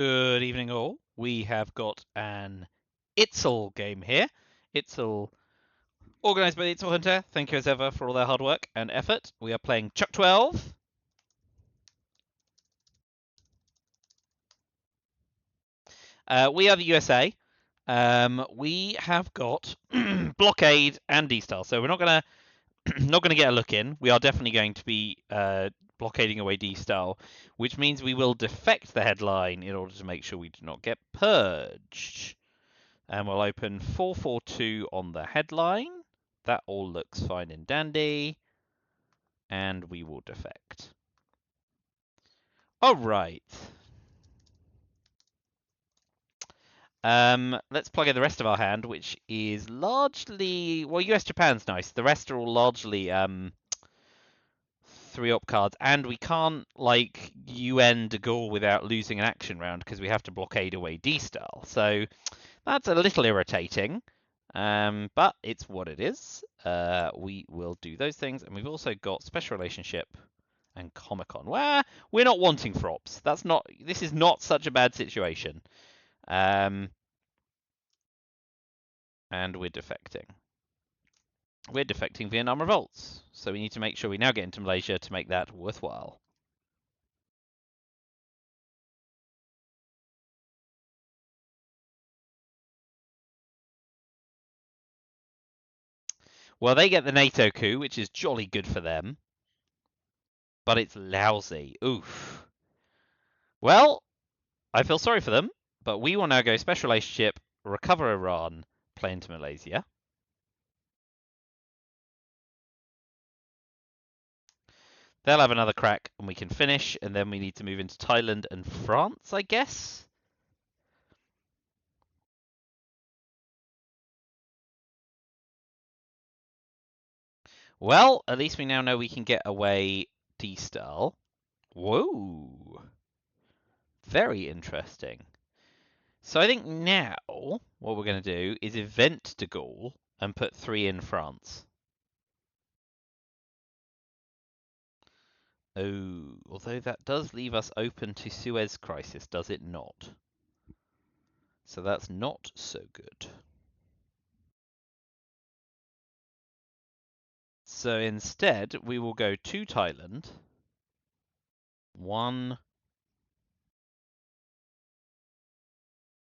Good evening, all. We have got an ITSL game here. ITSL, organised by the ITSL Hunter. Thank you as ever for all their hard work and effort. We are playing Chuk12. We are the USA. We have got blockade and D-style, so we're not gonna get a look in. We are definitely going to be blockading away D-style, which means we will defect the headline in order to make sure we do not get purged. And we'll open 442 on the headline. That all looks fine and dandy. And we will defect. All right. Let's plug in the rest of our hand, which is largely, well, US Japan's nice. The rest are all largely 3-up cards, and we can't like UN de Gaulle without losing an action round because we have to blockade away D-style. So that's a little irritating, but it's what it is. We will do those things, and we've also got special relationship and Comic-Con. Well, we're not wanting props. That's not. This is not such a bad situation. And we're defecting. We're defecting Vietnam revolts, so we need to make sure we now get into Malaysia to make that worthwhile. Well, they get the NATO coup, which is jolly good for them, but it's lousy. Oof. Well, I feel sorry for them, but we will now go special relationship, recover Iran, play into Malaysia. They'll have another crack, and we can finish, and then we need to move into Thailand and France, I guess. Well, at least we now know we can get away D-style. Whoa. Very interesting. So I think now what we're going to do is event de Gaulle and put 3 in France. Oh, although that does leave us open to Suez Crisis, does it not? So that's not so good. So instead, we will go to Thailand. 1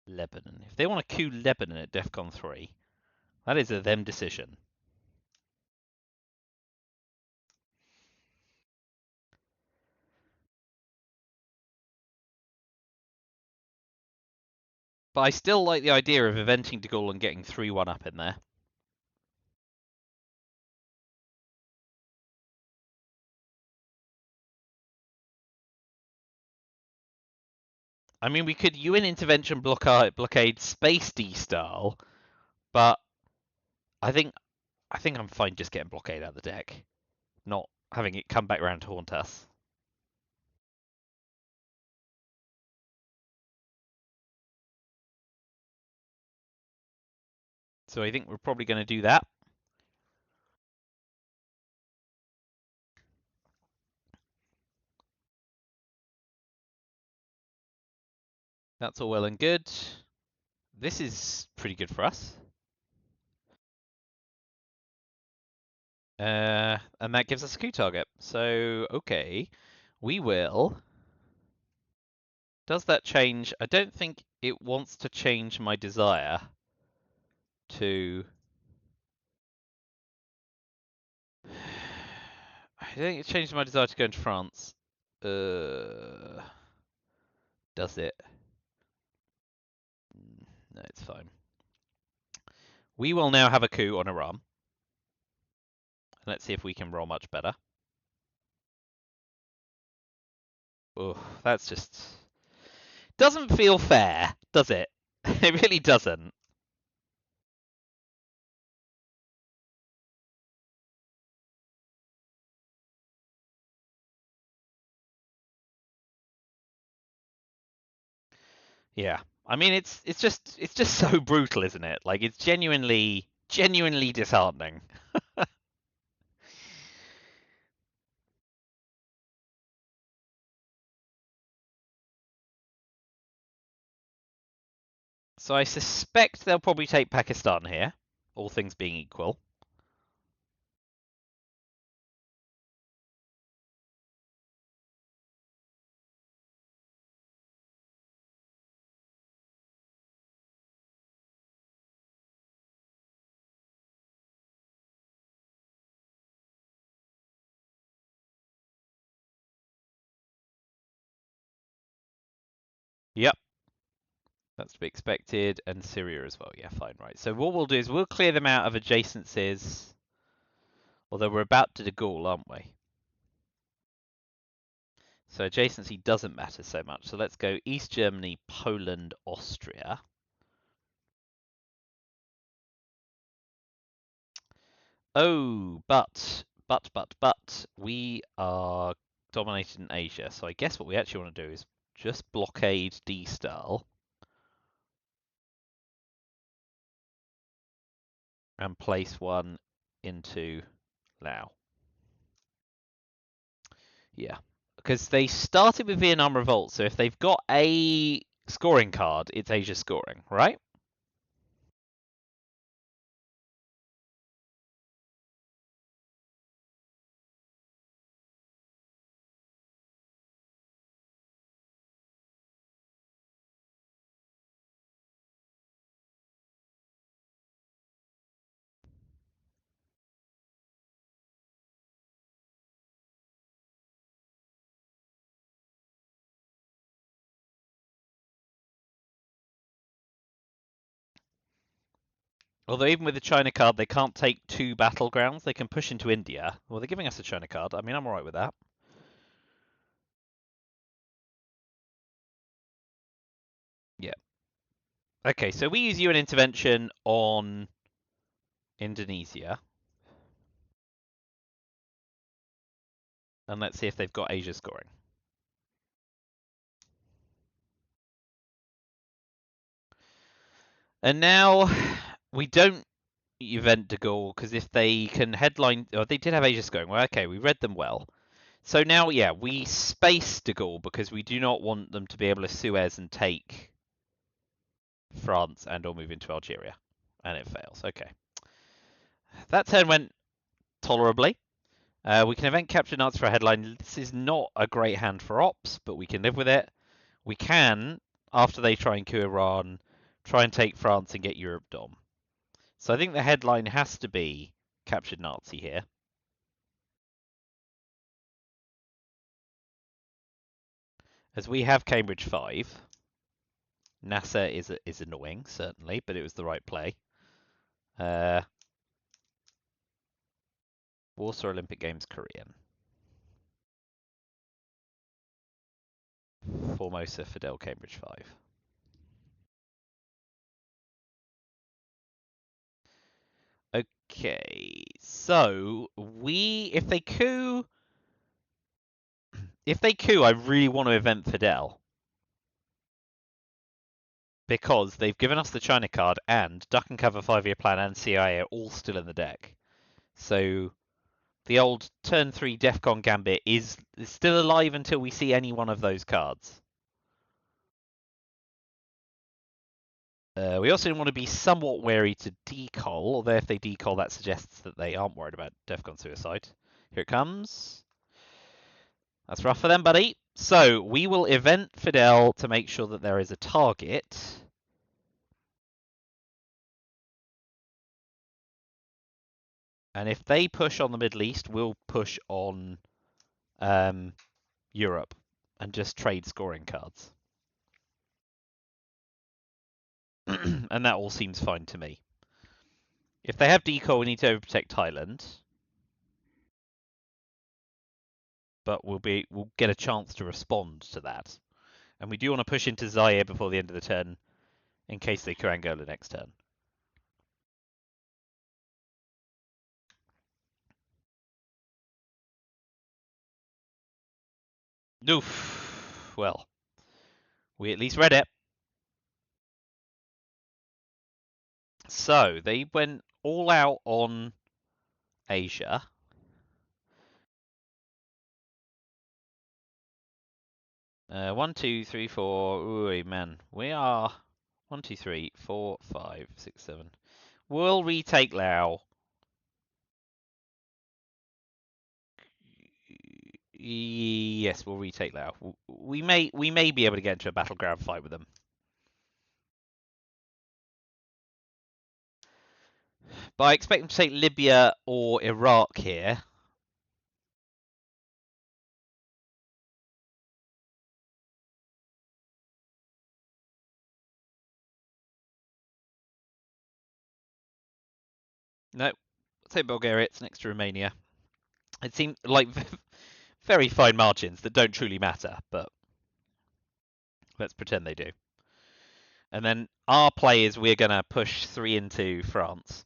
Lebanon. If they want to coup Lebanon at DEFCON 3, that is a them decision. But I still like the idea of eventing de Gaulle and getting 3-1 up in there. I mean, we could UN intervention blockade space D style, but I think I'm fine just getting blockade out of the deck, not having it come back around to haunt us. So I think we're probably going to do that. That's all well and good. This is pretty good for us. And that gives us a coup target. So, okay, we will. Does that change? I don't think it wants to change my desire to. I don't think it changed my desire to go into France. Does it? No, it's fine. We will now have a coup on Iran. Let's see if we can roll much better. Oh, that's just doesn't feel fair, does it? It really doesn't. Yeah. I mean, it's just so brutal, isn't it? Like it's genuinely disheartening. So I suspect they'll probably take Pakistan here, all things being equal. Yep, that's to be expected, and Syria as well. Yeah, fine, right. So what we'll do is we'll clear them out of adjacencies, although we're about to de Gaulle, aren't we? So adjacency doesn't matter so much. So let's go East Germany, Poland, Austria. Oh, but we are dominated in Asia. So I guess what we actually want to do is just blockade D-Style and place one into Laos. Yeah, because they started with Vietnam Revolt, so if they've got a scoring card, it's Asia scoring, right? Although even with the China card, they can't take two battlegrounds. They can push into India. Well, they're giving us a China card. I mean, I'm alright with that. Yeah. Okay, so we use UN intervention on Indonesia, and let's see if they've got Asia scoring. And now we don't event de Gaulle because if they can headline, oh, they did have Asia scoring. Well, okay, we read them well. So now, yeah, we space de Gaulle because we do not want them to be able to Suez and take France and or move into Algeria, and it fails. Okay, that turn went tolerably. We can event capture Nazi for a headline. This is not a great hand for ops, but we can live with it. We can, after they try and coup Iran, try and take France and get Europe dom. So I think the headline has to be captured Nazi here. As we have Cambridge 5. NASA is annoying, certainly, but it was the right play. Uh, Warsaw Olympic Games Korean. Formosa Fidel Cambridge 5. Okay, so if they coup, I really want to event Fidel because they've given us the China card and Duck and Cover 5-year plan and CIA are all still in the deck. So the old turn 3 Defcon Gambit is still alive until we see any one of those cards. We also want to be somewhat wary to decall, although if they decall, that suggests that they aren't worried about Defcon suicide. Here it comes. That's rough for them, buddy. So we will event Fidel to make sure that there is a target. And if they push on the Middle East, we'll push on Europe and just trade scoring cards. And that all seems fine to me. If they have decoy, we need to overprotect Thailand. But we'll get a chance to respond to that. And we do want to push into Zaire before the end of the turn in case they coup Angola next turn. Oof. Well, we at least read it. So they went all out on Asia. One, two, three, four. Ooh, man, we are 1, 2, 3, 4, 5, 6, 7. We'll retake Lao. Yes, we'll retake Lao. We may be able to get into a battleground fight with them. But I expect them to take Libya or Iraq here. No, take Bulgaria. It's next to Romania. It seems like very fine margins that don't truly matter, but let's pretend they do. And then our play is we're going to push 3 into France.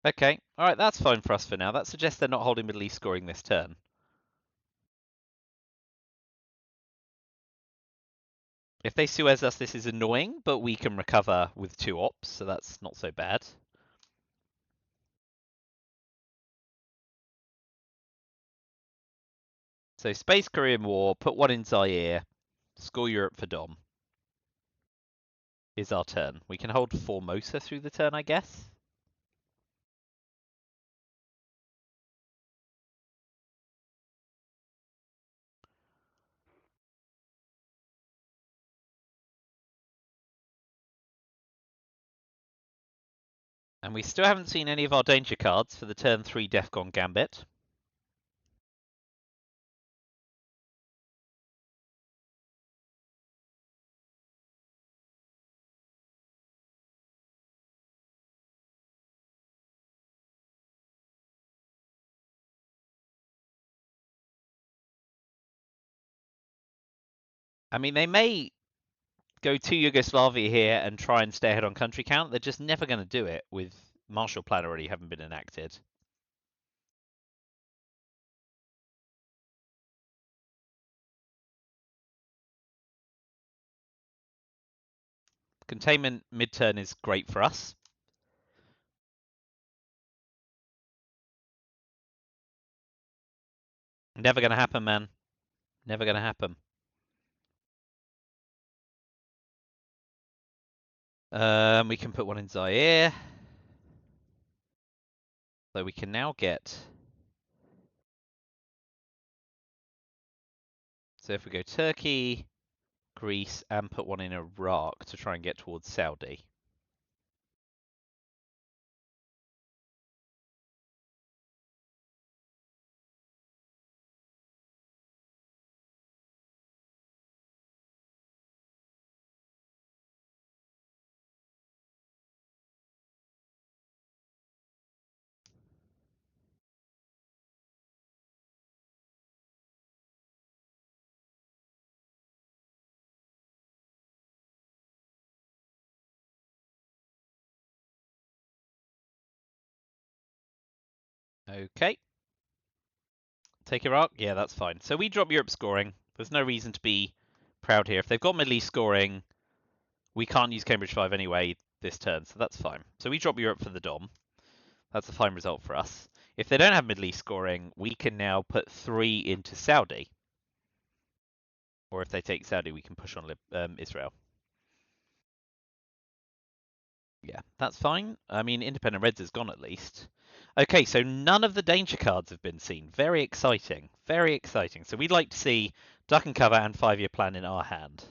Okay, alright, that's fine for us for now. That suggests they're not holding Middle East scoring this turn. If they Suez us, this is annoying, but we can recover with 2 ops, so that's not so bad. So Space Korean War, put 1 in Zaire, score Europe for Dom. Is our turn. We can hold Formosa through the turn, I guess. And we still haven't seen any of our danger cards for the turn 3 Defcon Gambit. I mean, they may go to Yugoslavia here and try and stay ahead on country count. They're just never going to do it with Marshall Plan already having been enacted. Containment mid-turn is great for us. Never going to happen, man. Never going to happen. We can put 1 in Zaire. So we can now get... So if we go Turkey, Greece, and put 1 in Iraq to try and get towards Saudi. Okay. Take Iraq? Yeah, that's fine. So we drop Europe scoring. There's no reason to be proud here. If they've got Middle East scoring, we can't use Cambridge 5 anyway this turn, so that's fine. So we drop Europe for the Dom. That's a fine result for us. If they don't have Middle East scoring, we can now put 3 into Saudi. Or if they take Saudi, we can push on Israel. Yeah, that's fine. I mean, Independent Reds is gone at least. Okay, so none of the danger cards have been seen. Very exciting. Very exciting. So we'd like to see Duck and Cover and 5-year plan in our hand.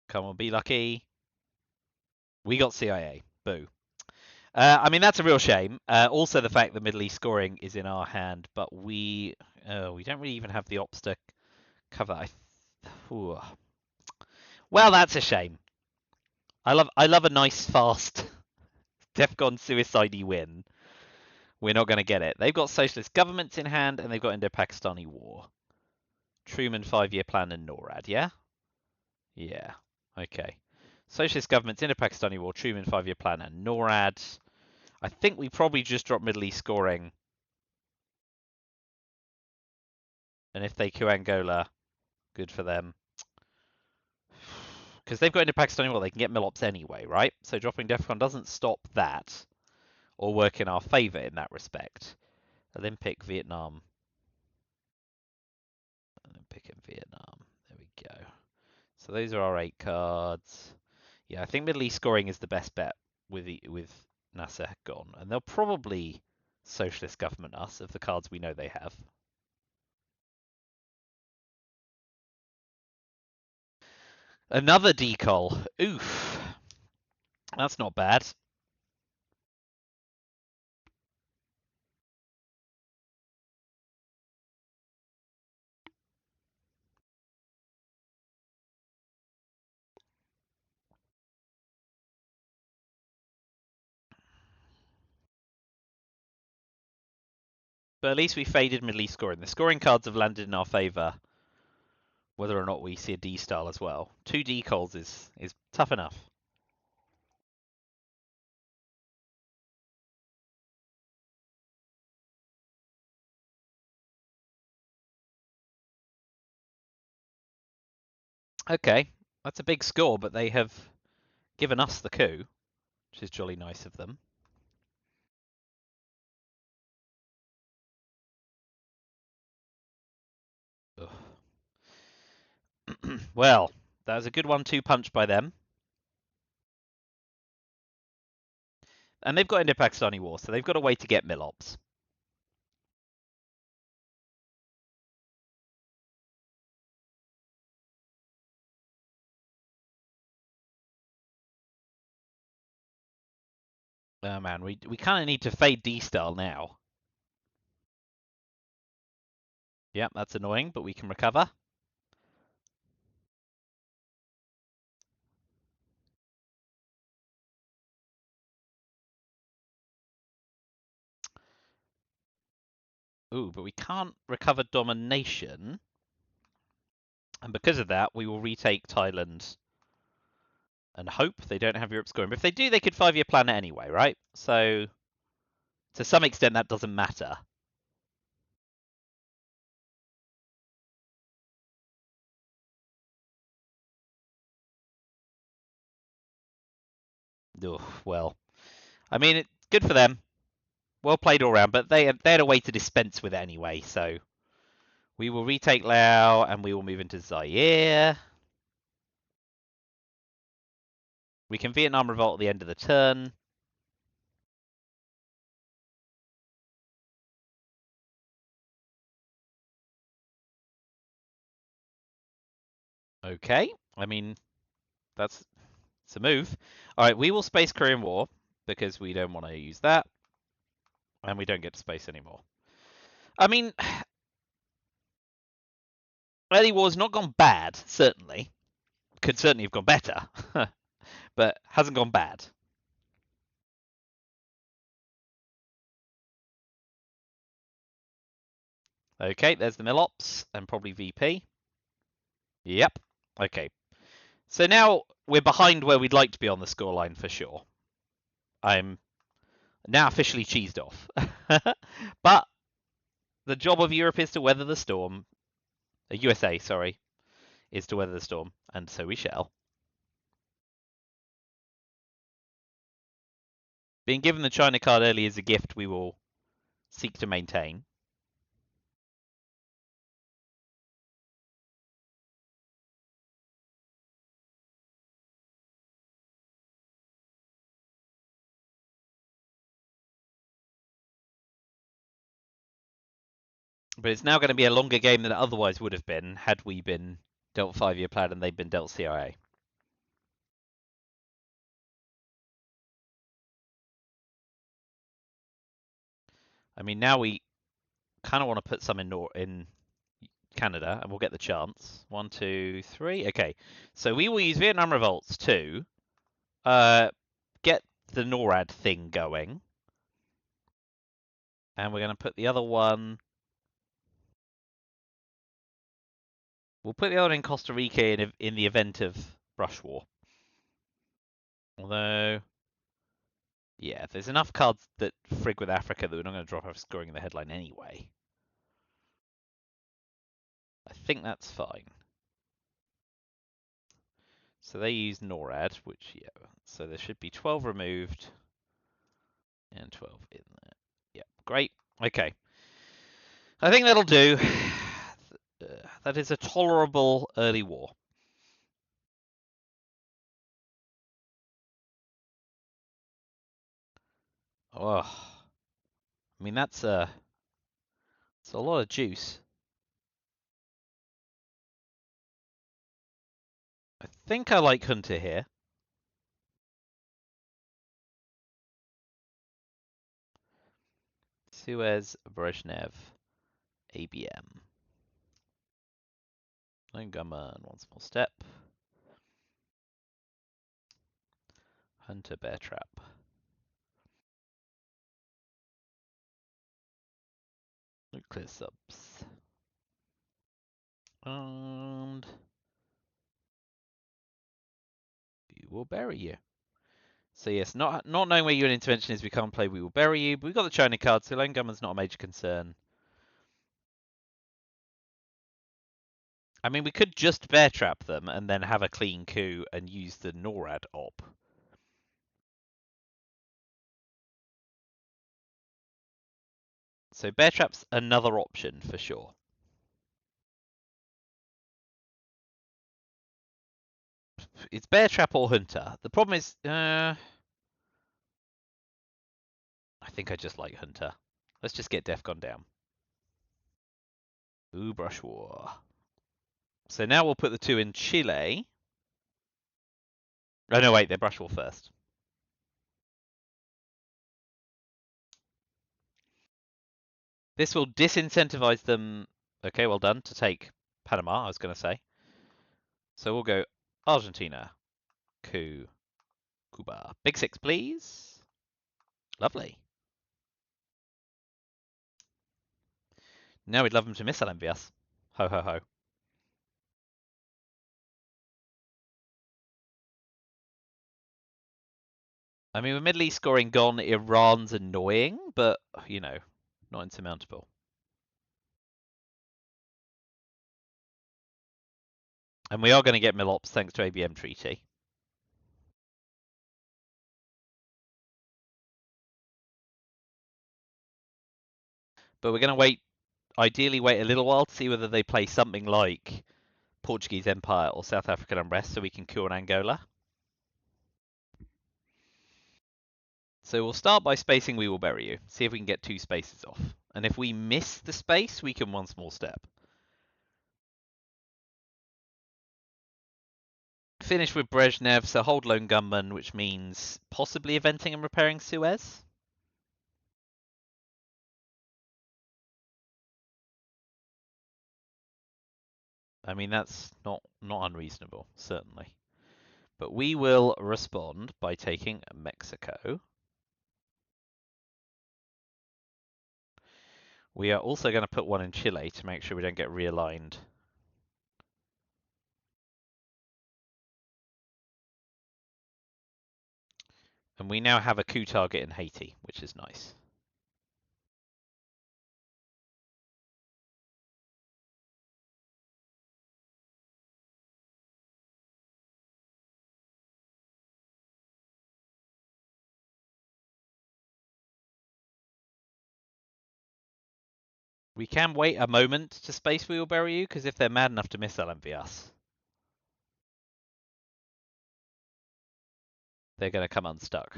Come on, be lucky. We got CIA. Boo. I mean, that's a real shame. Also, the fact that Middle East scoring is in our hand, but we don't really even have the ops to cover. Well, that's a shame. I love a nice, fast, Defcon suicide win. We're not going to get it. They've got socialist governments in hand, and they've got Indo-Pakistani war. Truman 5-year plan and NORAD, yeah? Yeah. Okay. Socialist governments, Indo-Pakistani war, Truman 5-year plan and NORAD. I think we probably just dropped Middle East scoring. And if they coup Angola, good for them. because they've got into Pakistani war, they can get Milops anyway, right? So dropping DEFCON doesn't stop that or work in our favor in that respect. Olympic Vietnam. Olympic in Vietnam. There we go. So those are our 8 cards. Yeah, I think Middle East scoring is the best bet with Nasser gone, and they'll probably socialist government us of the cards we know they have. Another decol. Oof. That's not bad. But at least we faded Middle East scoring. The scoring cards have landed in our favour, whether or not we see a D style as well. 2 decols is tough enough. Okay, that's a big score, but they have given us the coup, which is jolly nice of them. Well, that was a good 1-2 punch by them. And they've got into Pakistani war, so they've got a way to get Milops. Oh man, we kind of need to fade D-style now. Yep, that's annoying, but we can recover. Ooh, but we can't recover domination. And because of that, we will retake Thailand and hope they don't have Europe scoring. But if they do, they could 5-year plan it anyway, right? So to some extent, that doesn't matter. Ugh, well, I mean, it's good for them. Well played all round, but they had a way to dispense with it anyway. So we will retake Laos and we will move into Zaire. We can Vietnam revolt at the end of the turn. Okay, I mean, it's a move. All right, we will space Korean War because we don't want to use that. And we don't get to space anymore. I mean, early war's not gone bad, certainly. Could certainly have gone better, but hasn't gone bad. Okay, there's the Milops and probably VP. Yep. Okay. So now we're behind where we'd like to be on the scoreline for sure. I'm now officially cheesed off. But the job of Europe is to weather the storm. USA, sorry, is to weather the storm, and so we shall. Being given the China card early as a gift, we will seek to maintain. But it's now going to be a longer game than it otherwise would have been had we been dealt 5-year plan and they'd been dealt CIA. I mean, now we kind of want to put some in Canada, and we'll get the chance. 1, 2, 3. Okay, so we will use Vietnam revolts to get the NORAD thing going, and we're going to put the other one. We'll put the other one in Costa Rica in the event of brush war. Although, yeah, there's enough cards that frig with Africa that we're not going to drop off scoring in the headline anyway. I think that's fine. So they use NORAD, which, yeah, so there should be 12 removed and 12 in there. Yep, great. Okay. I think that'll do. That is a tolerable early war. Oh, I mean, that's a lot of juice. I think I like Hunter here. Suez, Brezhnev, ABM. Lone Gunman, one small step. Hunter Bear Trap. Nuclear subs. And we will bury you. So yes, not knowing where your intervention is, we can't play We Will Bury You, but we've got the China card, so Lone Gunman's not a major concern. I mean, we could just bear trap them and then have a clean coup and use the NORAD op. So bear trap's another option for sure. It's bear trap or hunter. The problem is, I think I just like hunter. Let's just get Defcon down. Ooh, brush war. So now we'll put the two in Chile. Oh no, wait, they're brush war first. This will disincentivize them. Okay, well done, to take Panama, I was going to say. So we'll go Argentina, coup, Cuba. Big six, please. Lovely. Now we'd love them to missile envy us. Ho, ho, ho. I mean, with Middle East scoring gone, Iran's annoying, but, you know, not insurmountable. And we are going to get Milops thanks to ABM treaty. But we're going to ideally wait a little while to see whether they play something like Portuguese Empire or South African Unrest so we can coup on Angola. So we'll start by spacing We Will Bury You. See if we can get 2 spaces off. And if we miss the space, we can one small step. Finish with Brezhnev, so hold Lone Gunman, which means possibly eventing and repairing Suez. I mean, that's not unreasonable, certainly. But we will respond by taking Mexico. We are also going to put one in Chile to make sure we don't get realigned. And we now have a coup target in Haiti, which is nice. We can wait a moment to space We Will Bury You, because if they're mad enough to missile envy us, they're going to come unstuck.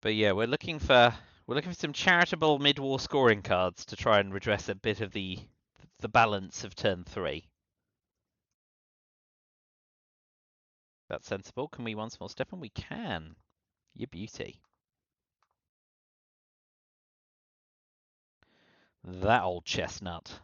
But yeah, we're looking for some charitable mid-war scoring cards to try and redress a bit of the balance of turn 3. That's sensible. Can we once more step on? We can. You beauty. That old chestnut.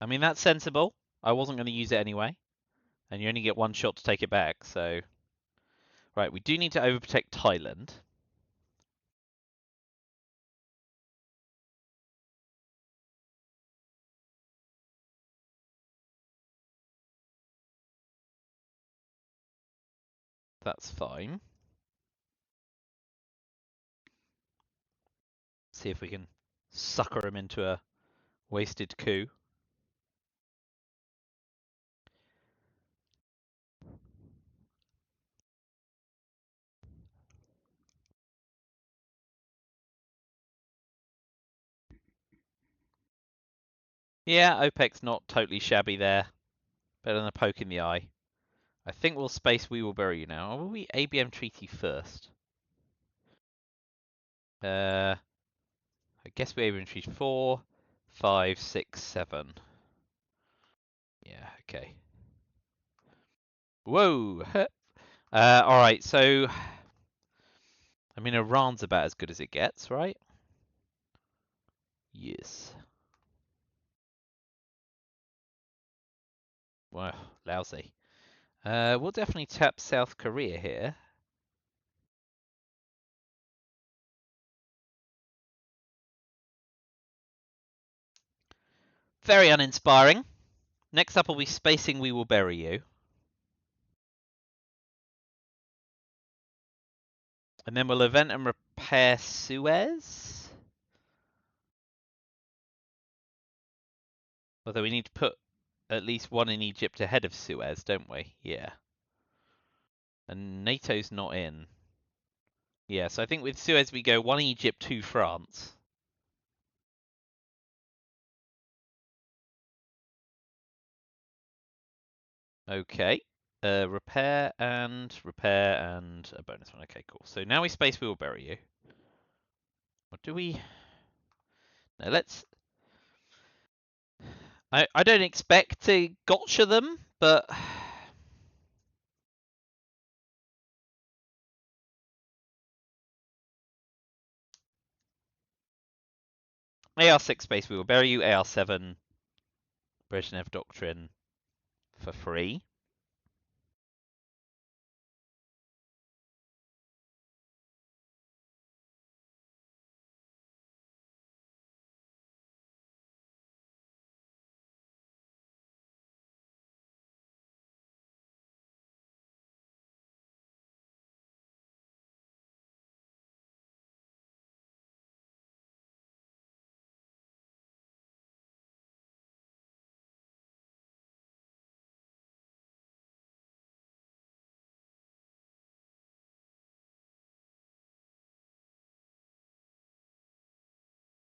I mean, that's sensible. I wasn't going to use it anyway, and you only get one shot to take it back, so... Right, we do need to overprotect Thailand. That's fine. See if we can sucker him into a wasted coup. Yeah, OPEC's not totally shabby there. Better than a poke in the eye. I think we'll space We Will Bury You now. Or will we ABM treaty first? I guess we ABM treaty 4, 5, 6, 7. Yeah, okay. Whoa! Alright, so... I mean, Iran's about as good as it gets, right? Yes. Wow, lousy. We'll definitely tap South Korea here. Very uninspiring. Next up will be spacing We Will Bury You. And then we'll event and repair Suez. Although we need to put at least one in Egypt ahead of Suez, don't we? Yeah. And NATO's not in. Yeah, so I think with Suez we go one Egypt, two France. Okay. Repair and a bonus one. Okay, cool. So now we space We Will Bury You. What do we... No, let's... I don't expect to gotcha them, but... AR6 space We Will Bury You, AR7 Brezhnev Doctrine for free.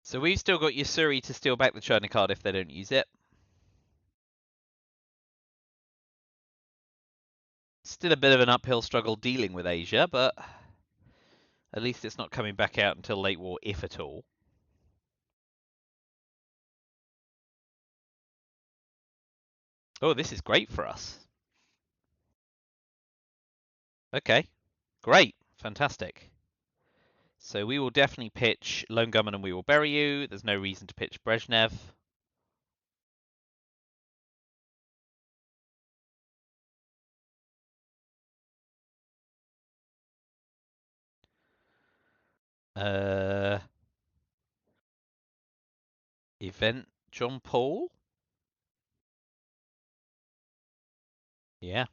So we've still got Yasuri to steal back the China card if they don't use it. Still a bit of an uphill struggle dealing with Asia, but at least it's not coming back out until late war, if at all. Oh, this is great for us. Okay, great, fantastic. So we will definitely pitch Lone Gunman and We Will Bury You. There's no reason to pitch Brezhnev. Event John Paul? Yeah.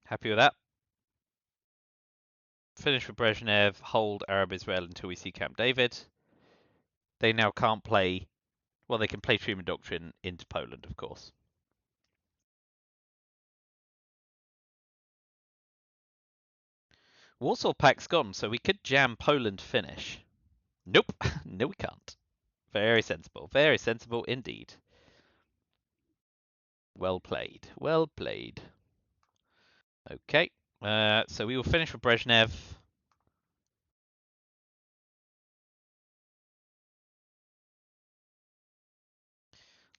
Happy with that. Finish with Brezhnev, hold Arab Israel until we see Camp David. They now can't play, well, they can play Truman Doctrine into Poland, of course. Warsaw Pact's gone, so we could jam Poland finish. Nope, no we can't. Very sensible indeed. Well played, well played. Okay, so we will finish with Brezhnev.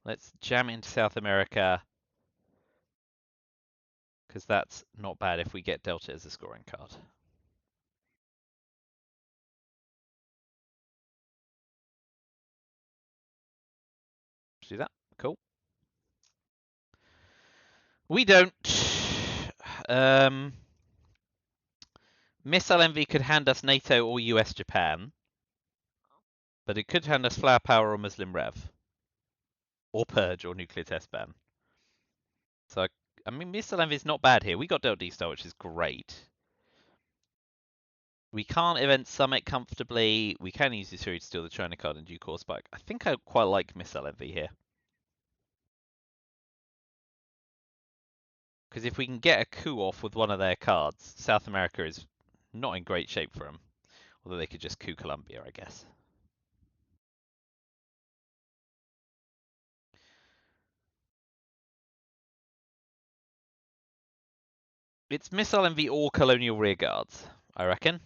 Let's jam into South America, because that's not bad if we get Delta as a scoring card. to do that. Cool. We don't. Missile Envy could hand us NATO or US Japan, but it could hand us Flower Power or Muslim Rev, or Purge or Nuclear Test Ban. So, I mean, Missile Envy is not bad here. We got dealt D-Star, which is great. We can't event Summit comfortably. We can use this theory to steal the China card in due course, but I think I quite like Missile Envy here. Because if we can get a coup off with one of their cards, South America is not in great shape for them. Although they could just coup Colombia, I guess. It's Missile Envy or Colonial Rearguards, I reckon.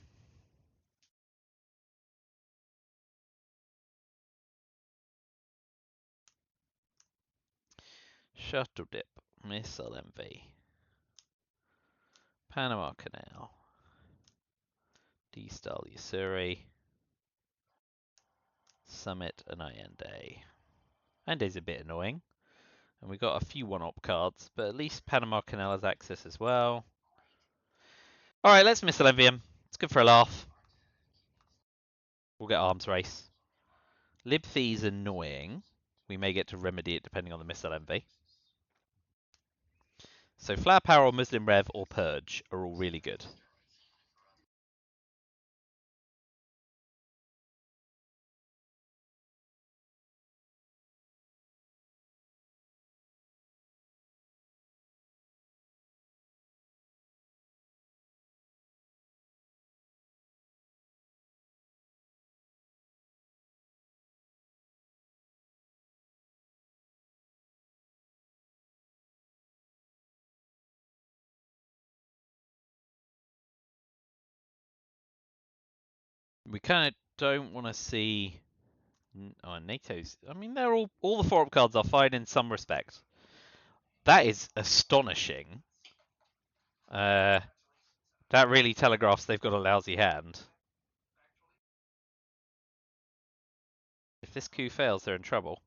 Shuttle Dip, Missile Envy, Panama Canal, D-Style Yasuri, Summit, and Allende. Allende's a bit annoying. And we got a few one-op cards, but at least Panama Canal has access as well. Alright, let's Missile Envy him. It's good for a laugh. We'll get Arms Race. Libthe's annoying. We may get to remedy it depending on the Missile Envy. So Flower Power or Muslim Rev or Purge are all really good. We kind of don't want to see... Oh, NATO's... I mean, they're all the 4-op cards are fine in some respect. That is astonishing. That really telegraphs they've got a lousy hand. If this coup fails, they're in trouble.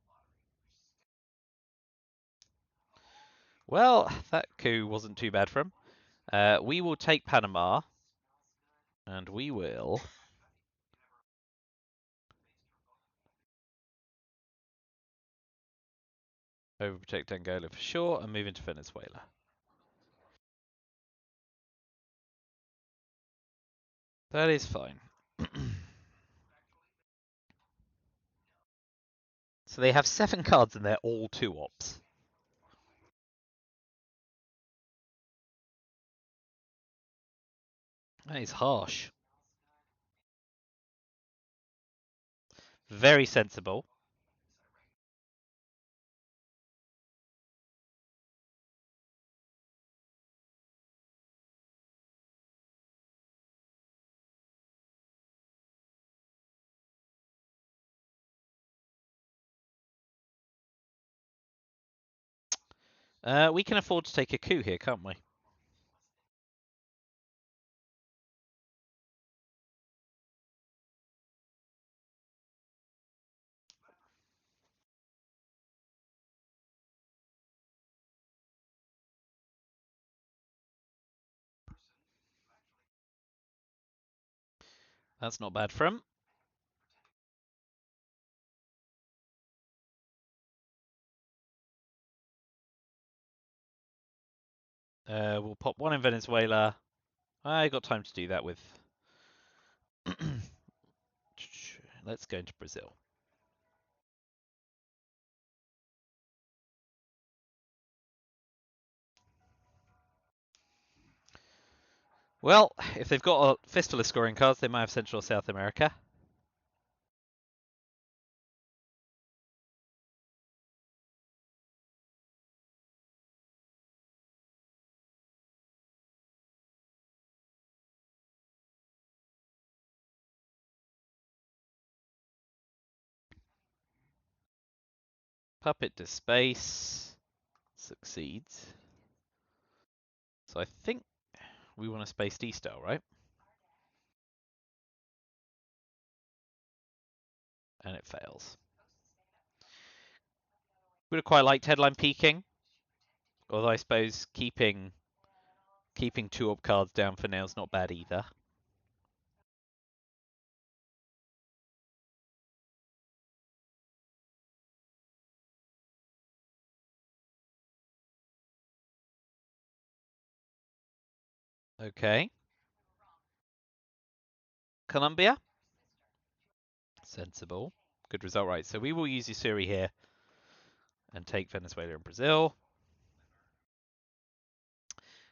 Well, that coup wasn't too bad for him. We will take Panama, and we will overprotect Angola for sure, and move into Venezuela. That is fine. So they have 7 cards, and they're all 2-ops. That is harsh. Very sensible. We can afford to take a coup here, can't we? That's not bad for him. We'll pop 1 in Venezuela. I got time to do that with... Let's go into Brazil. Well, if they've got a fistful of scoring cards, they might have Central or South America. Puppet to space. Succeeds. So I think we want a space D-style, right? And it fails. Would have quite liked headline peaking, although I suppose keeping 2 up cards down for now is not bad either. Okay. Colombia. Sensible. Good result, right? So we will use Usuri here and take Venezuela and Brazil.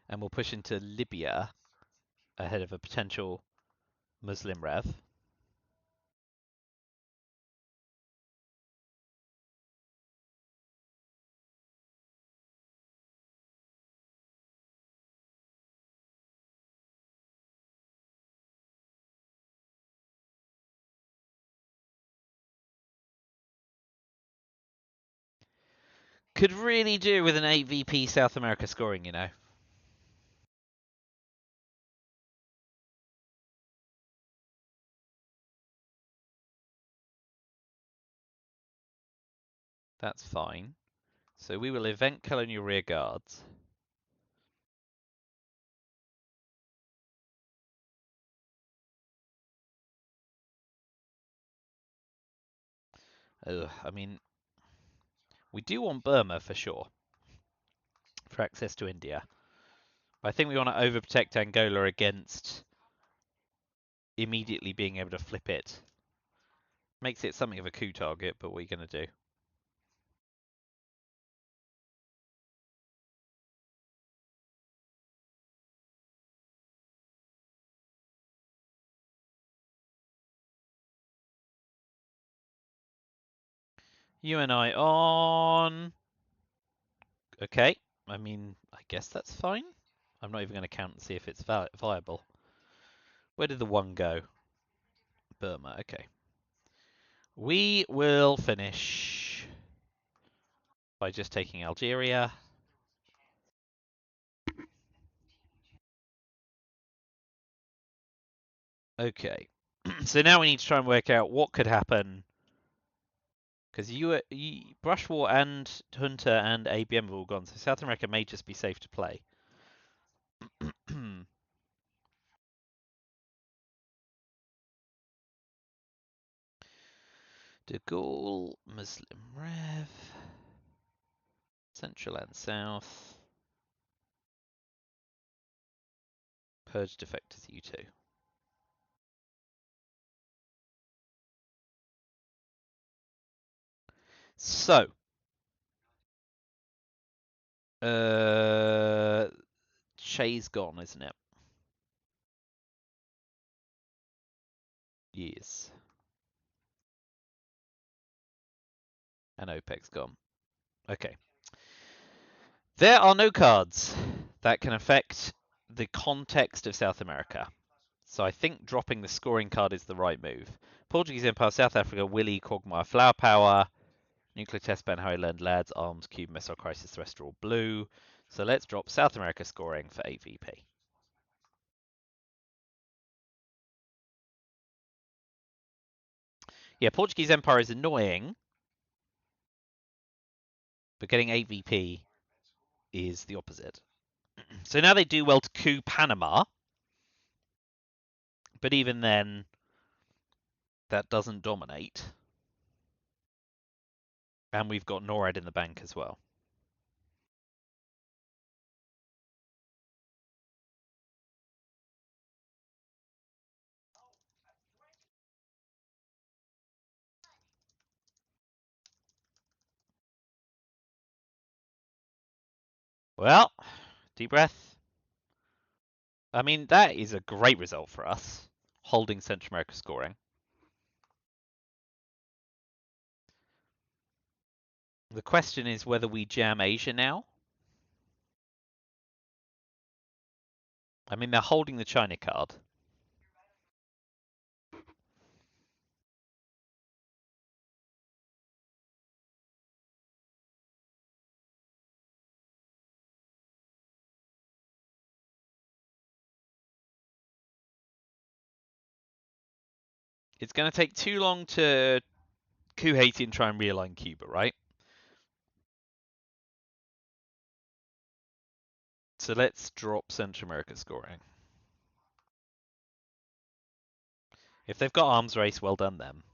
And we'll push into Libya ahead of a potential Muslim rev. Could really do with an 8 VP South America scoring, you know. That's fine. So we will event colonial rear guards. I mean, we do want Burma for sure, for access to India. I think we want to overprotect Angola against immediately being able to flip it. Makes it something of a coup target, but what are you going to do? You and I on. Okay. I mean, I guess that's fine. I'm not even going to count and see if it's viable. Where did the 1 go? Burma. Okay. We will finish by just taking Algeria. Okay. So now we need to try and work out what could happen. Because Brush War and Hunter and ABM have all gone, so South America may just be safe to play. De Gaulle, Muslim Rev, Central and South, Purge Defectors U2. So, Shay's gone, isn't it? Yes. And OPEC's gone. Okay. There are no cards that can affect the context of South America. So I think dropping the scoring card is the right move. Portuguese Empire, South Africa, Willy, Quagmire, Flower Power, Nuclear Test Ban, How I Learned Lads, Arms, Cube, Missile Crisis, Threat all blue. So let's drop South America scoring for AVP. Yeah, Portuguese Empire is annoying, but getting AVP is the opposite. So now they do well to coup Panama, but even then, that doesn't dominate. And we've got NORAD in the bank as well. Well, deep breath. I mean, that is a great result for us, holding Central America scoring. The question is whether we jam Asia now. I mean, they're holding the China card. It's going to take too long to coup Haiti and try and realign Cuba, right? So let's drop Central America scoring. If they've got arms race, well done them.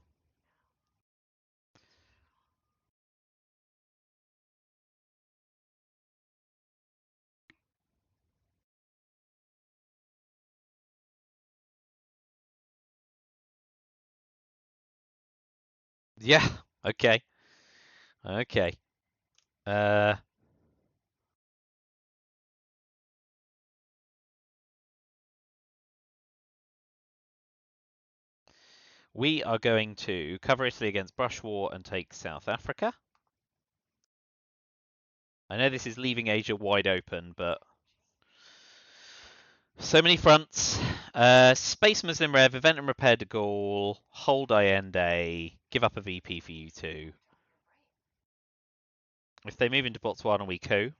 Yeah. Okay. Okay. Uh, we are going to cover Italy against Brush War and take South Africa. I know this is leaving Asia wide open, but so many fronts. Space Muslim Rev, Event and Repair de Gaulle, hold Allende, give up a VP for you two. If they move into Botswana, we coup.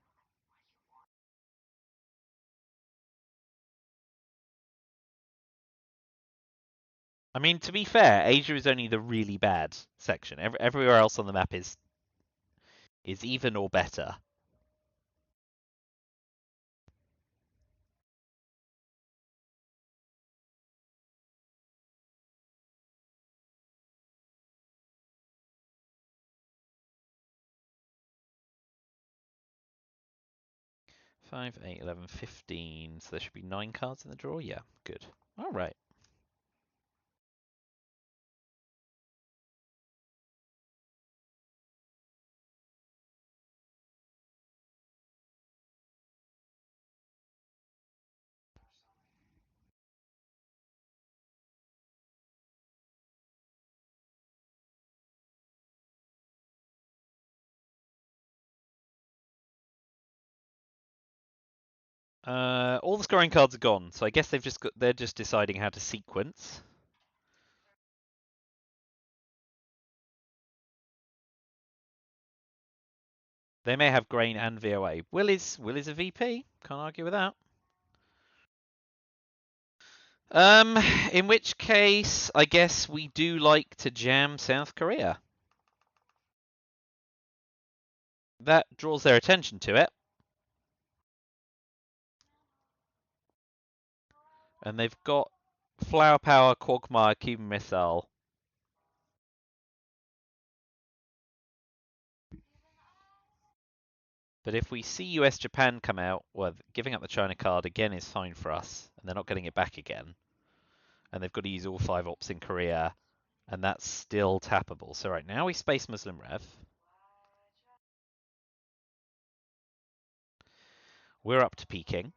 I mean, to be fair, Asia is only the really bad section. Everywhere else on the map is even or better. Five, 8, 11, 15. So there should be 9 cards in the draw. Yeah, good. All right. All the scoring cards are gone, so I guess they're just deciding how to sequence. They may have grain and VOA. Will is a VP. Can't argue with that. Um, in which case, I guess we do like to jam South Korea. That draws their attention to it. And they've got Flower Power, Quagmire, Cuban Missile. But if we see US Japan come out, well, giving up the China card again is fine for us, and they're not getting it back again. And they've got to use all 5 ops in Korea, and that's still tappable. So right now we Space Muslim Rev. We're up to Peking.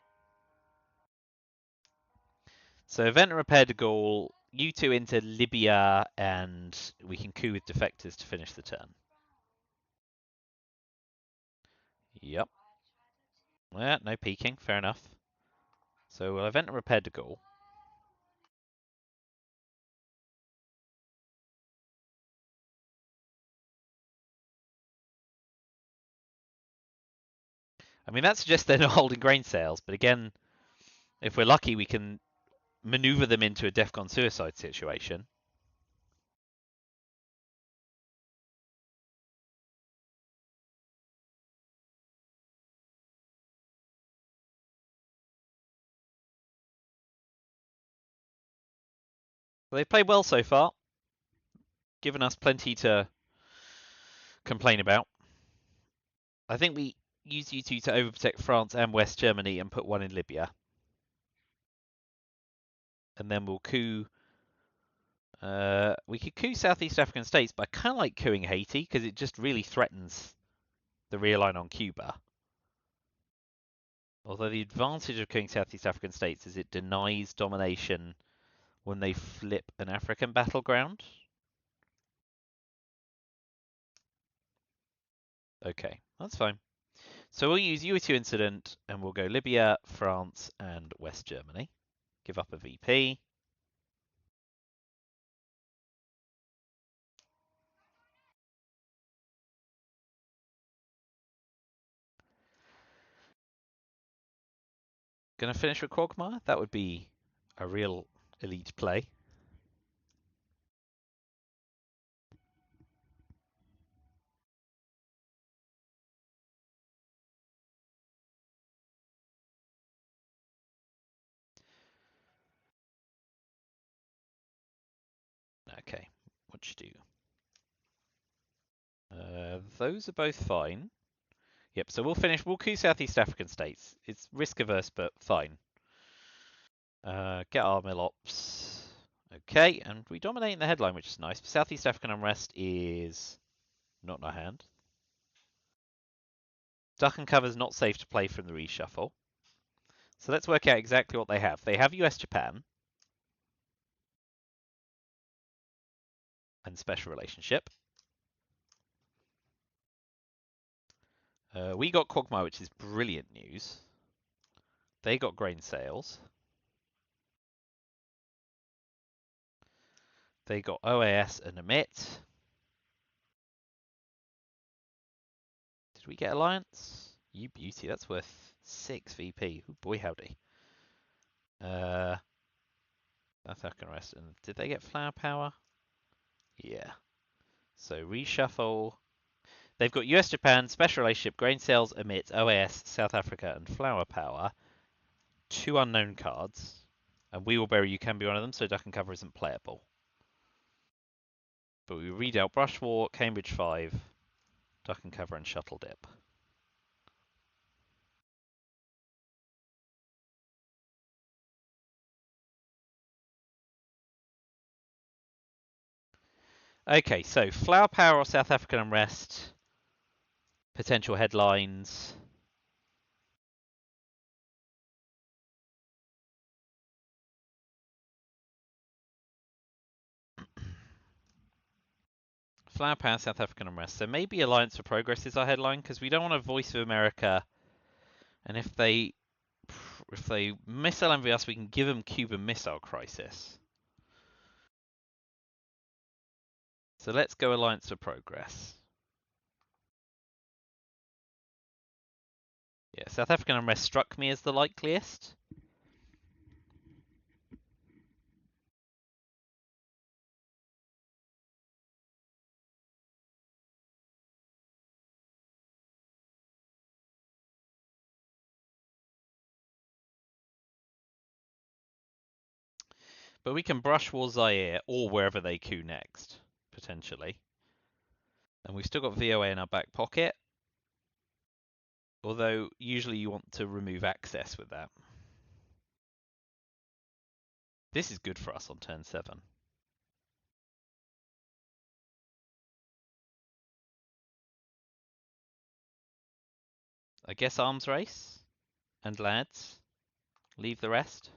So Event and Repair de Gaulle, you two into Libya, and we can coup with defectors to finish the turn. Yep. Yeah, no peeking, fair enough. So we'll Event and Repair de Gaulle. I mean, that suggests they're not holding grain sales, but again, if we're lucky, we can maneuver them into a DEFCON suicide situation. But they've played well so far, given us plenty to complain about. I think we use you two to overprotect France and West Germany and put one in Libya. And then we'll coup. We could coup Southeast African states, but I kind of like cooing Haiti because it just really threatens the realign on Cuba. Although the advantage of cooing Southeast African states is it denies domination when they flip an African battleground. Okay, that's fine. So we'll use U2 incident and we'll go Libya, France, and West Germany. Give up a VP. Gonna finish with Quagmire? That would be a real elite play. Okay, what you do? Those are both fine. Yep, so we'll finish. We'll coup Southeast African states. It's risk averse, but fine. Get our mill ops. Okay, and we dominate in the headline, which is nice. Southeast African unrest is not in our hand. Duck and cover is not safe to play from the reshuffle. So let's work out exactly what they have. They have US-Japan and special relationship. We got Quagmire, which is brilliant news. They got grain sales. They got OAS and Emit. Did we get Alliance? You beauty, that's worth 6 VP. Ooh, boy howdy. South African rest. And did they get flower power? Yeah. So reshuffle. They've got US Japan, special relationship, grain sales, Emit, OAS, South Africa, and flower power. 2 unknown cards. And we will bury you can be one of them, so duck and cover isn't playable. But we read out Brush War, Cambridge 5, duck and cover, and shuttle dip. Okay, so flower power or South African unrest. Potential headlines. Flower power, South African unrest. So maybe Alliance for Progress is our headline because we don't want a Voice of America. And if they missile envy us, we can give them Cuban Missile Crisis. So let's go Alliance for Progress. Yeah, South African unrest struck me as the likeliest. But we can brush War Zaire or wherever they coup next, potentially. And we've still got VOA in our back pocket. Although, usually you want to remove access with that. This is good for us on turn 7. I guess arms race. And lads, leave the rest.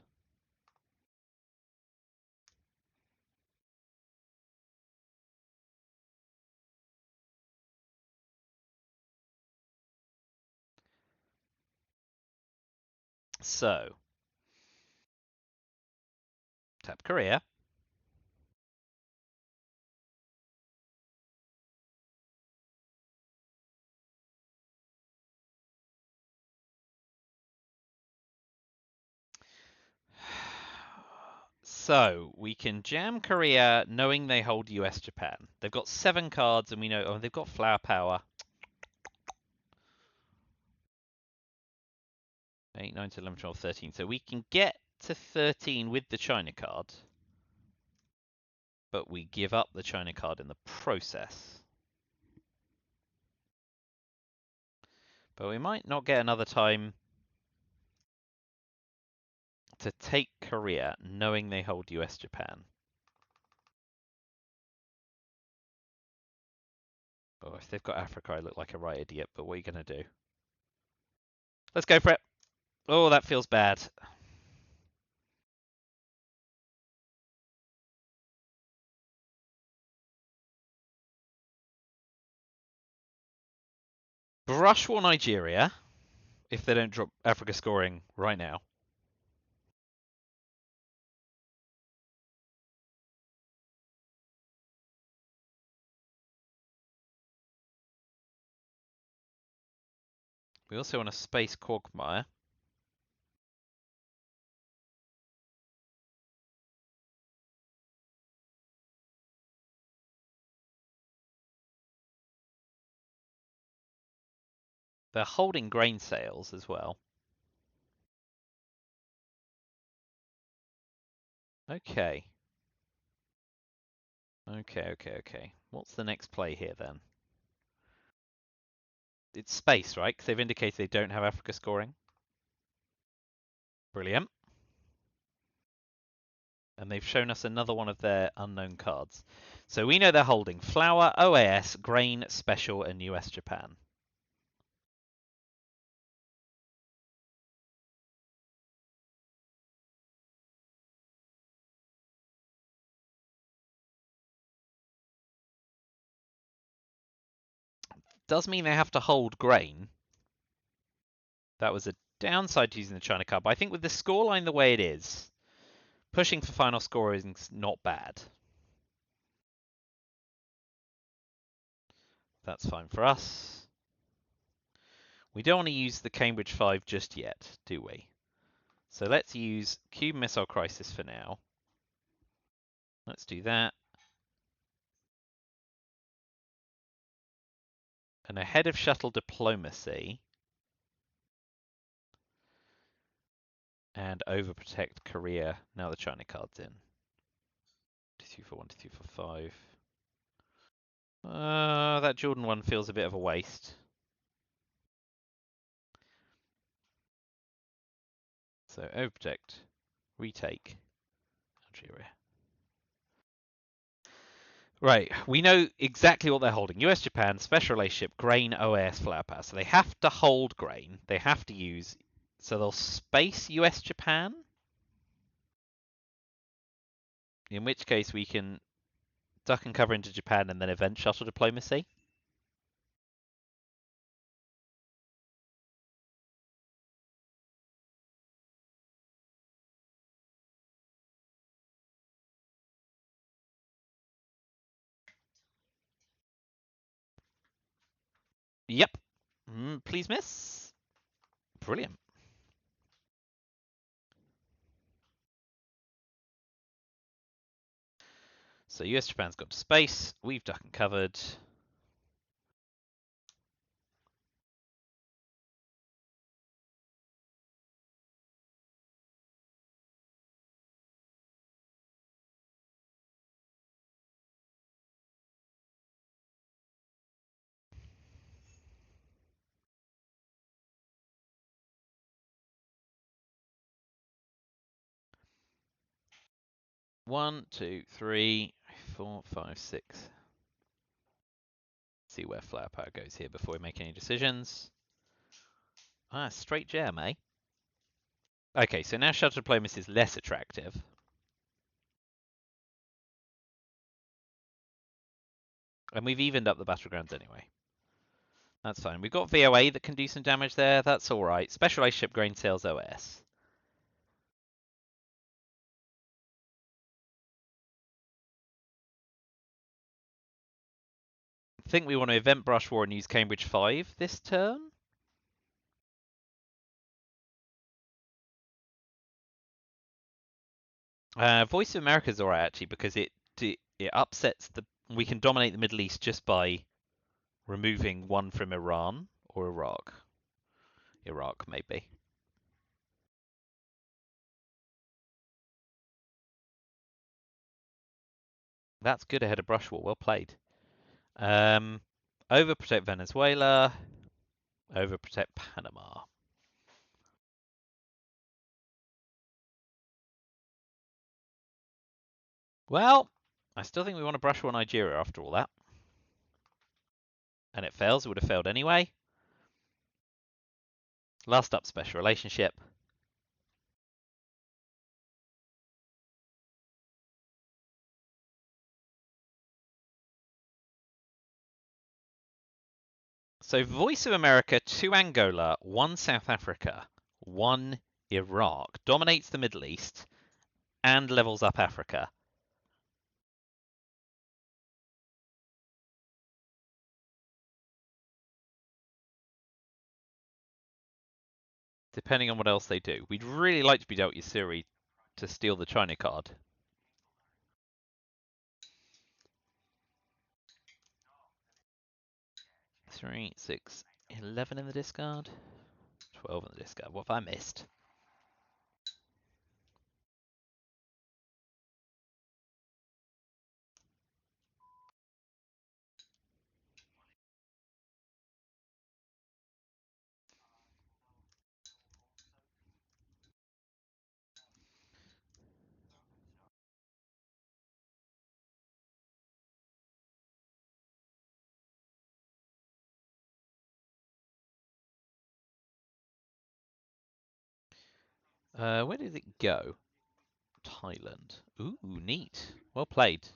So, tap Korea. So, we can jam Korea knowing they hold US Japan. They've got 7 cards and we know, oh, they've got flower power. 8, 9, 10, 11, 12, 13. So we can get to 13 with the China card. But we give up the China card in the process. But we might not get another time to take Korea knowing they hold US Japan. Oh, if they've got Africa, I look like a right idiot, but what are you going to do? Let's go for it. Oh, that feels bad. Brush War Nigeria, if they don't drop Africa scoring right now. We also want a space Quagmire. They're holding grain sales as well. Okay. Okay. What's the next play here then? It's space, right? Because they've indicated they don't have Africa scoring. Brilliant. And they've shown us another one of their unknown cards. So we know they're holding Flour, OAS, Grain, Special, and US Japan. Does mean they have to hold Grain. That was a downside to using the China card. But I think with the scoreline the way it is, pushing for final score is not bad. That's fine for us. We don't want to use the Cambridge 5 just yet, do we? So let's use Cuban Missile Crisis for now. Let's do that. And ahead of Shuttle Diplomacy and Overprotect Korea. Now the China card's in. 2, 3, 4, 1, 2, 3, 4, 5. That Jordan one feels a bit of a waste. So Overprotect, retake, Algeria. Right, we know exactly what they're holding. US Japan, special relationship, grain, OAS, flower power. So they have to hold grain. They have to use. So they'll space US Japan. In which case we can duck and cover into Japan and then event shuttle diplomacy. Yep. Please miss. Brilliant. So US Japan's got to space. We've duck and covered. One, two, three, 4, 5, 6. See where flower power goes here before we make any decisions. Straight gem, eh? Okay, so now shuttle diplomacy is less attractive. And we've evened up the battlegrounds anyway. That's fine. We've got VOA that can do some damage there. That's all right. Special relationship grain sales OS. I think we want to event Brush War and use Cambridge 5 this turn. Voice of America is alright actually because it upsets the. We can dominate the Middle East just by removing one from Iran or Iraq. Iraq maybe. That's good ahead of Brush War. Well played. Overprotect Venezuela. Overprotect Panama. Well, I still think we want to Brush War Nigeria after all that. And it fails. It would have failed anyway. Last up, special relationship. So Voice of America, 2 Angola, 1 South Africa, 1 Iraq. Dominates the Middle East and levels up Africa. Depending on what else they do. We'd really like to be dealt Yasuri to steal the China card. 3, 6, 11 in the discard. 12 in the discard. What have I missed? Where did it go? Thailand. Ooh, neat. Well played.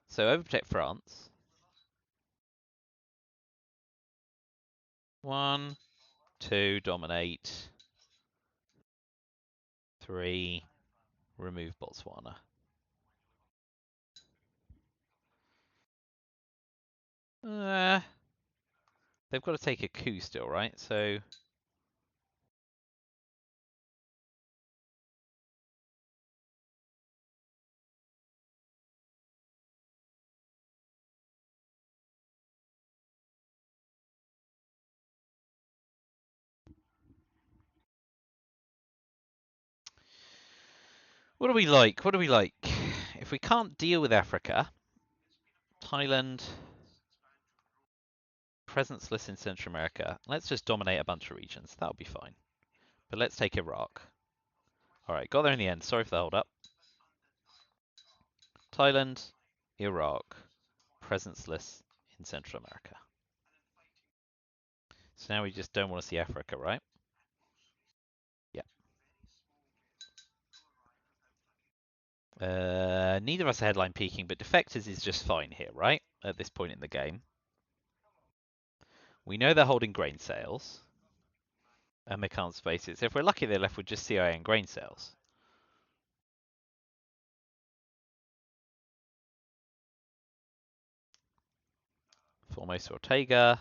So overprotect France. 1, 2, dominate. 3, remove Botswana. They've got to take a coup still, right? So what do we like? What do we like? If we can't deal with Africa, Thailand, presenceless in Central America, let's just dominate a bunch of regions. That'll be fine. But let's take Iraq. All right, got there in the end. Sorry for the hold up. Thailand, Iraq, presenceless in Central America. So now we just don't want to see Africa, right? Yeah. Neither of us are headline peaking, but defectors is just fine here, right? At this point in the game. We know they're holding grain sales. And they can't space it. So if we're lucky, they're left with just CIA and grain sales. Formosa Ortega.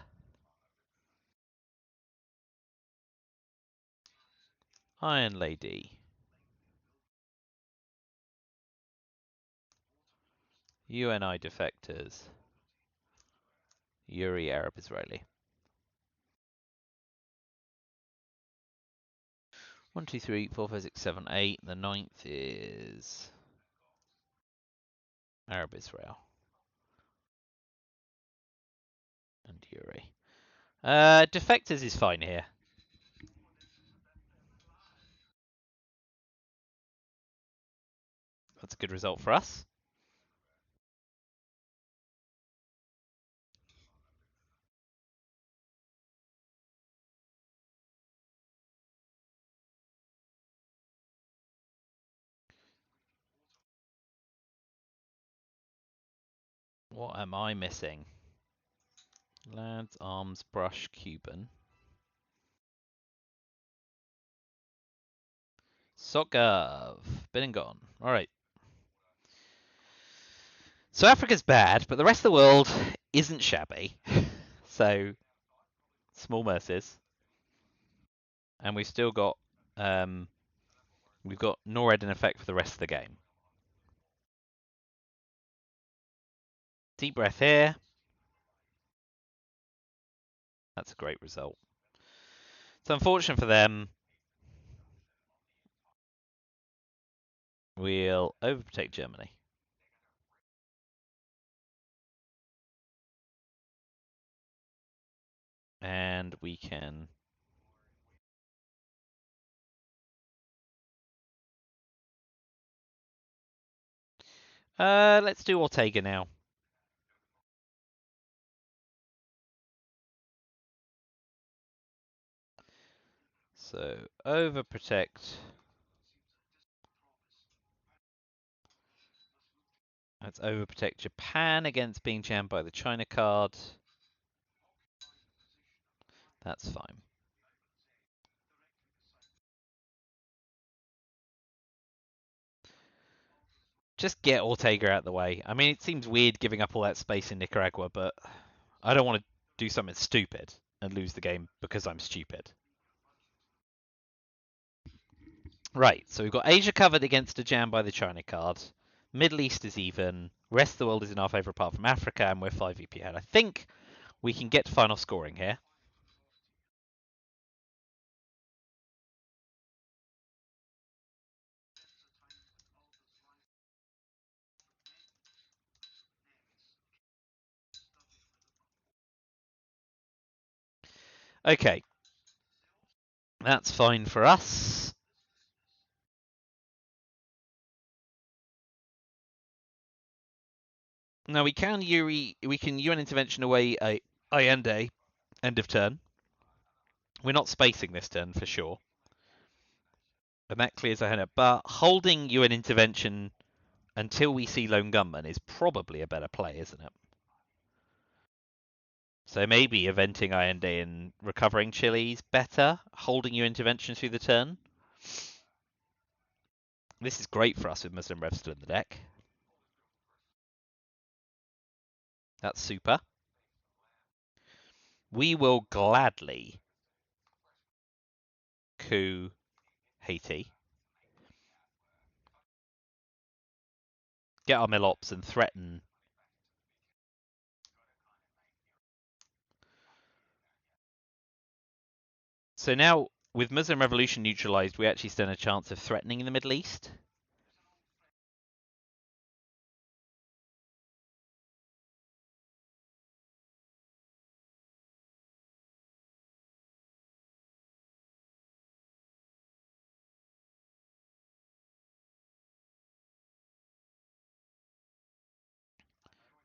Iron Lady. UNI defectors. Yuri Arab Israeli. 1, 2, 3, 4, 5, 6, 7, 8. The ninth is Arab Israel. And Yuri. Defectors is fine here. That's a good result for us. What am I missing? Lads, arms, brush, Cuban. Sokov. Been and gone. Alright. So Africa's bad, but the rest of the world isn't shabby. So, small mercies. And we've still got we've got NORAD in effect for the rest of the game. Deep breath here. That's a great result. It's unfortunate for them. We'll overprotect Germany. And we can let's do Ortega now. So overprotect. Let's overprotect Japan against being jammed by the China card. That's fine. Just get Ortega out of the way. I mean, it seems weird giving up all that space in Nicaragua, but I don't want to do something stupid and lose the game because I'm stupid. Right, so we've got Asia covered against a jam by the China card. Middle East is even. Rest of the world is in our favour apart from Africa, and we're 5 VP ahead. I think we can get to final scoring here. Okay. That's fine for us. Now we can UN intervention away a Allende end of turn. We're not spacing this turn for sure. And that clears our hand. But holding you an intervention until we see Lone Gunman is probably a better play, isn't it? So maybe eventing IND and recovering Chili's better, holding your intervention through the turn. This is great for us with Muslim Rev still in the deck. That's super. We will gladly coup Haiti, get our Millops and threaten. So now, with Muslim Revolution neutralized, we actually stand a chance of threatening in the Middle East.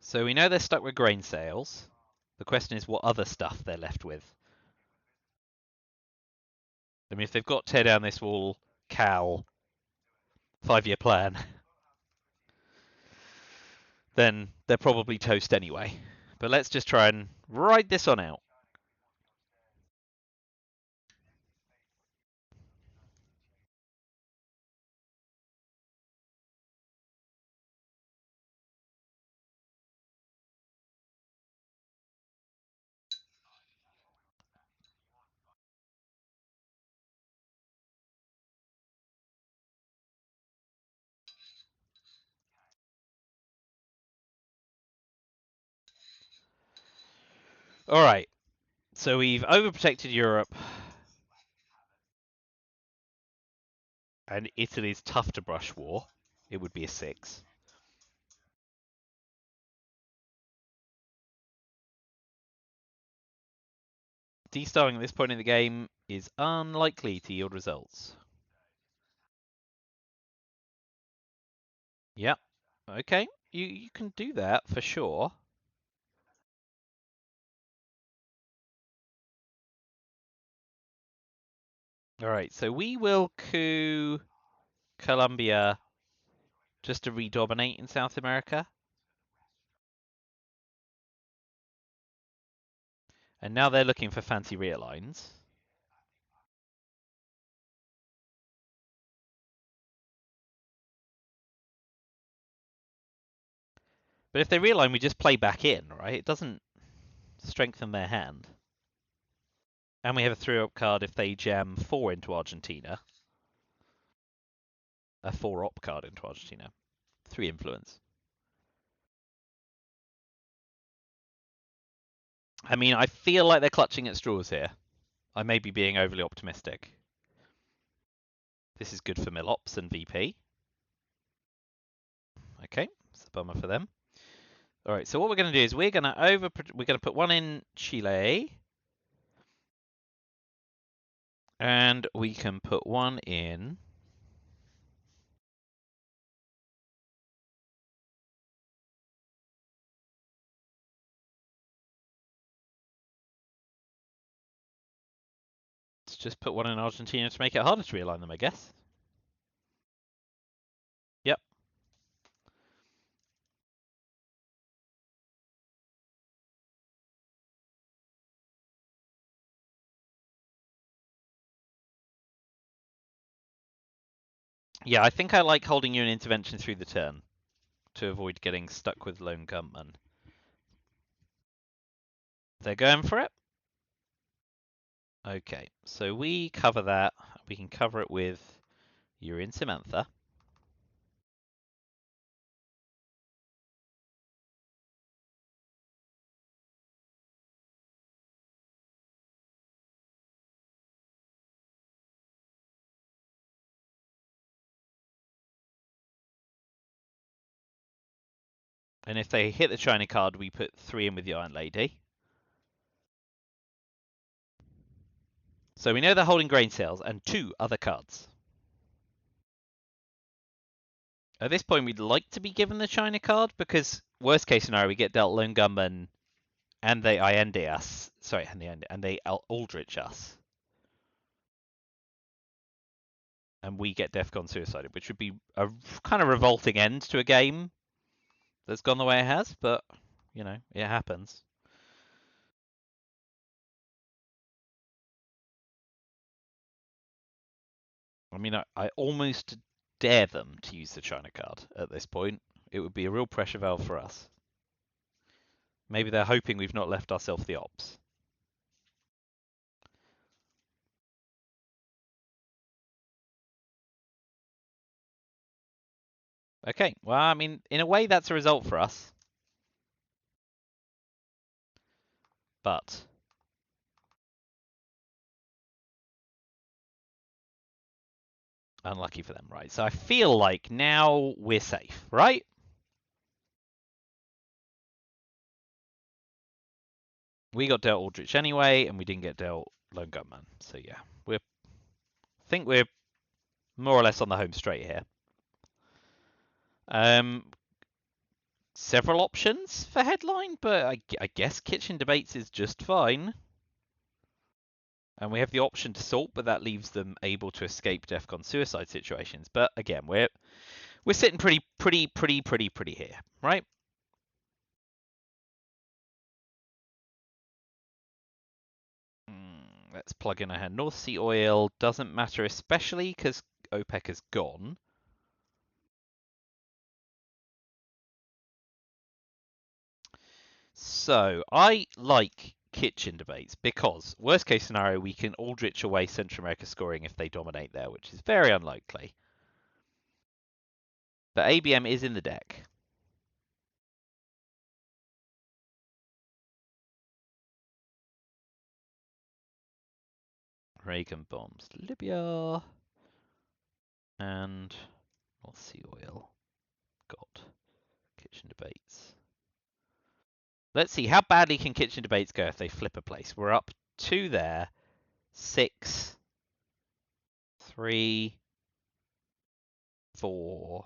So we know they're stuck with grain sales. The question is what other stuff they're left with. I mean, if they've got tear down this wall, Cal, 5-year plan, then they're probably toast anyway. But let's just try and ride this on out. All right. So we've overprotected Europe. And Italy's tough to brush war. It would be a 6. D-starring at this point in the game is unlikely to yield results. Yep. Okay. You can do that for sure. All right. So we will coup Colombia just to redominate in South America. And now they're looking for fancy realigns. But if they realign, we just play back in, right? It doesn't strengthen their hand. And we have a 3-up card if they jam 4 into Argentina. A 4-op card into Argentina. 3 influence. I mean, I feel like they're clutching at straws here. I may be being overly optimistic. This is good for Millops and VP. Okay, it's a bummer for them. All right, so what we're going to do is we're going to put one in Chile, and we can put one in. Let's just put one in Argentina to make it harder to realign them, I guess. Yep. Yeah, I think I like holding you an intervention through the turn to avoid getting stuck with Lone Gunman. They're going for it? Okay, so we cover that. We can cover it with Yuri and Samantha. And if they hit the China card, we put 3 in with the Iron Lady. So we know they're holding grain sales and 2 other cards. At this point, we'd like to be given the China card because worst case scenario, we get dealt Lone Gunman and they IND us. Sorry, and they Aldrich us. and we get Defcon suicided, which would be a kind of revolting end to a game that's gone the way it has, but, you know, it happens. I mean, I almost dare them to use the China card at this point. It would be a real pressure valve for us. Maybe they're hoping we've not left ourselves the ops. Okay, well, I mean, in a way, that's a result for us. But unlucky for them, right? So I feel like now we're safe, right? We got dealt Aldrich anyway, and we didn't get dealt Lone Gunman. So yeah, I think we're more or less on the home straight here. Several options for headline, but I guess Kitchen Debates is just fine. And we have the option to salt, but that leaves them able to escape Defcon suicide situations. But again, we're sitting pretty here, right? Let's plug in our North Sea oil. Doesn't matter, especially because OPEC is gone. So I like kitchen debates because worst case scenario we can Aldrich away Central America scoring if they dominate there, which is very unlikely. But ABM is in the deck. Reagan bombs Libya and North Sea oil. Got kitchen debates. Let's see, how badly can kitchen debates go if they flip a place? We're up 2 there, 6, 3, 4.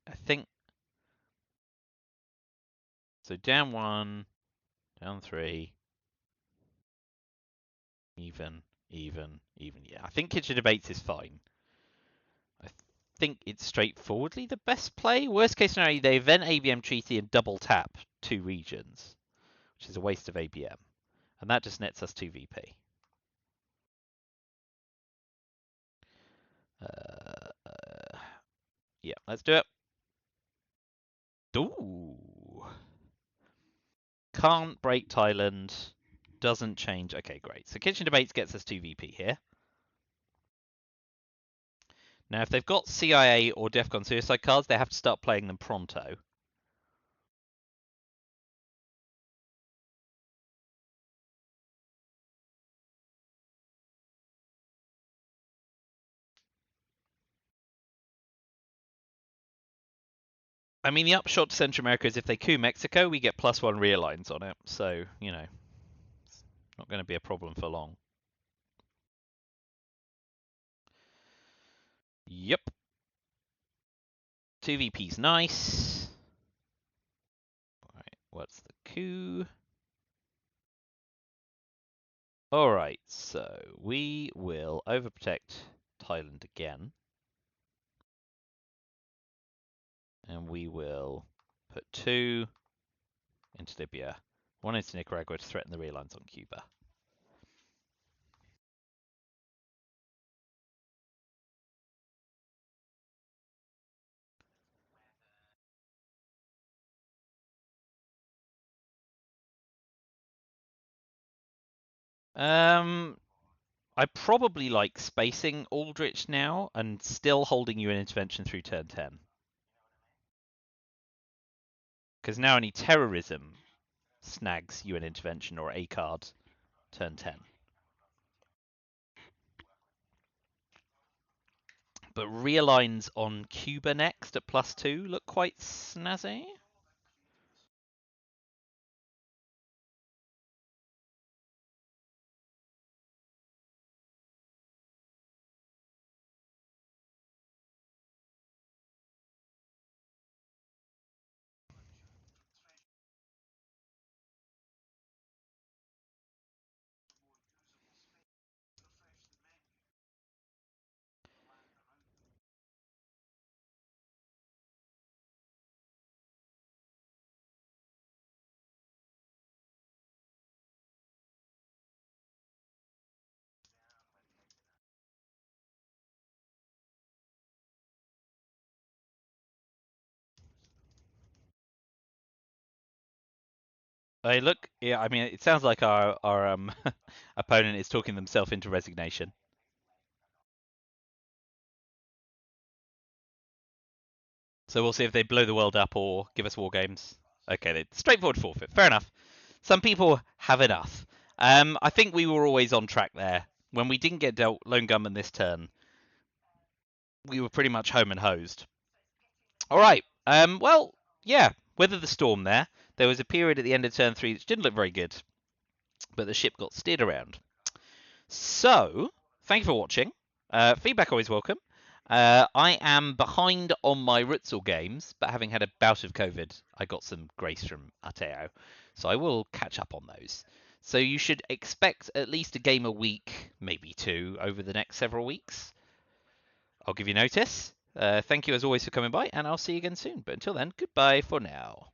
I think so. Down 1, down 3, even. Yeah, I think kitchen debates is fine. I think it's straightforwardly the best play. Worst case scenario, they event ABM treaty and double tap 2 regions, which is a waste of ABM, and that just nets us 2 VP. Yeah, let's do it. Ooh. Can't break Thailand. Doesn't change. Okay, great. So kitchen debates gets us 2 VP here. Now, if they've got CIA or Defcon suicide cards, they have to start playing them pronto. I mean, the upshot to Central America is if they coup Mexico, we get +1 realigns on it. So, you know, it's not going to be a problem for long. Yep. 2 VP's nice. Alright, what's the coup? Alright, so we will overprotect Thailand again. And we will put 2 into Libya, 1 into Nicaragua to threaten the realigns on Cuba. I probably like spacing Aldrich now and still holding you an intervention through turn 10. Because now any terrorism snags you an intervention or a card turn 10. But realigns on Cuba next at +2 look quite snazzy. Hey, look, yeah, I mean, it sounds like our opponent is talking themselves into resignation. So we'll see if they blow the world up or give us war games. Okay, straightforward forfeit. Fair enough. Some people have enough. I think we were always on track there. When we didn't get dealt Lone Gunman this turn, we were pretty much home and hosed. All right. Well, yeah. Weather the storm there. There was a period at the end of turn 3 which didn't look very good, but the ship got steered around. So, thank you for watching. Feedback always welcome. I am behind on my Rutzel games, but having had a bout of COVID, I got some grace from Ateo. So I will catch up on those. So you should expect at least a game a week, maybe two, over the next several weeks. I'll give you notice. Thank you as always for coming by, and I'll see you again soon. But until then, goodbye for now.